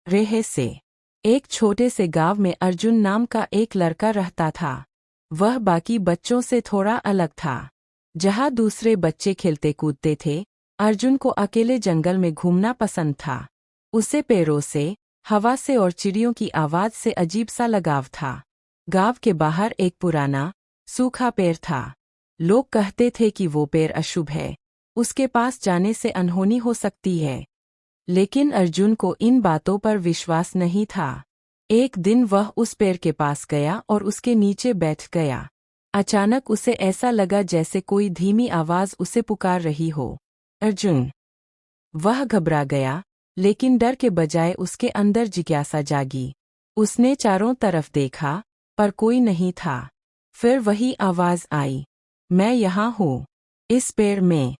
रेहे से एक छोटे से गांव में अर्जुन नाम का एक लड़का रहता था। वह बाकी बच्चों से थोड़ा अलग था। जहाँ दूसरे बच्चे खेलते कूदते थे, अर्जुन को अकेले जंगल में घूमना पसंद था। उसे पेड़ों से, हवा से और चिड़ियों की आवाज से अजीब सा लगाव था। गांव के बाहर एक पुराना, सूखा पेड़ था। लोग कहते थे कि वो पेड़ अशुभ है, उसके पास जाने से अनहोनी हो सकती है। लेकिन अर्जुन को इन बातों पर विश्वास नहीं था। एक दिन वह उस पेड़ के पास गया और उसके नीचे बैठ गया। अचानक उसे ऐसा लगा जैसे कोई धीमी आवाज उसे पुकार रही हो, अर्जुन। वह घबरा गया, लेकिन डर के बजाय उसके अंदर जिज्ञासा जागी। उसने चारों तरफ देखा, पर कोई नहीं था। फिर वही आवाज आई, मैं यहाँ हूँ, इस पेड़ में।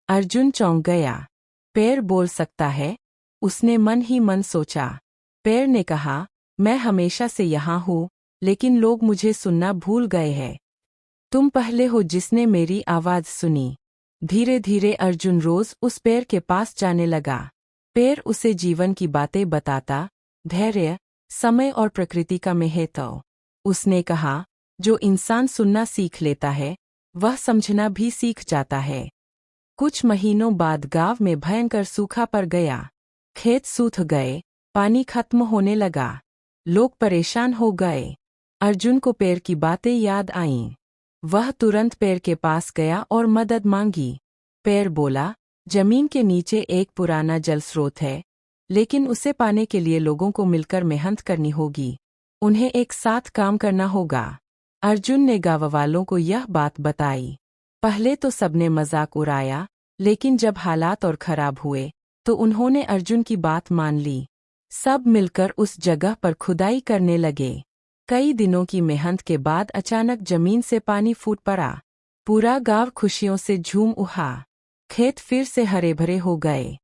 अर्जुन चौंक गया। पेड़ बोल सकता है? उसने मन ही मन सोचा। पेड़ ने कहा, मैं हमेशा से यहाँ हूँ, लेकिन लोग मुझे सुनना भूल गए हैं। तुम पहले हो जिसने मेरी आवाज सुनी। धीरे धीरे अर्जुन रोज उस पेड़ के पास जाने लगा। पेड़ उसे जीवन की बातें बताता, धैर्य, समय और प्रकृति का महत्व। उसने कहा, जो इंसान सुनना सीख लेता है, वह समझना भी सीख जाता है। कुछ महीनों बाद गांव में भयंकर सूखा पड़ गया। खेत सूख गए, पानी खत्म होने लगा। लोग परेशान हो गए। अर्जुन को पेड़ की बातें याद आईं। वह तुरंत पेड़ के पास गया और मदद मांगी। पेड़ बोला, जमीन के नीचे एक पुराना जल स्रोत है, लेकिन उसे पाने के लिए लोगों को मिलकर मेहनत करनी होगी। उन्हें एक साथ काम करना होगा। अर्जुन ने गाँव वालों को यह बात बताई। पहले तो सबने मजाक उड़ाया, लेकिन जब हालात और खराब हुए, तो उन्होंने अर्जुन की बात मान ली। सब मिलकर उस जगह पर खुदाई करने लगे। कई दिनों की मेहनत के बाद अचानक जमीन से पानी फूट पड़ा। पूरा गांव खुशियों से झूम उठा। खेत फिर से हरे भरे हो गए।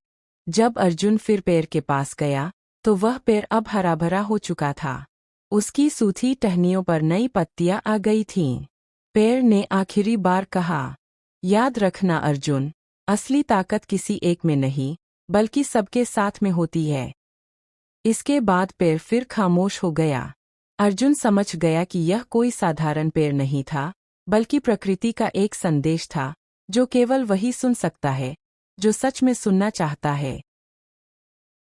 जब अर्जुन फिर पेड़ के पास गया, तो वह पेड़ अब हरा भरा हो चुका था। उसकी सूखी टहनियों पर नई पत्तियां आ गई थीं। पेड़ ने आखिरी बार कहा, याद रखना अर्जुन, असली ताकत किसी एक में नहीं, बल्कि सबके साथ में होती है। इसके बाद पेड़ फिर खामोश हो गया। अर्जुन समझ गया कि यह कोई साधारण पेड़ नहीं था, बल्कि प्रकृति का एक संदेश था, जो केवल वही सुन सकता है, जो सच में सुनना चाहता है।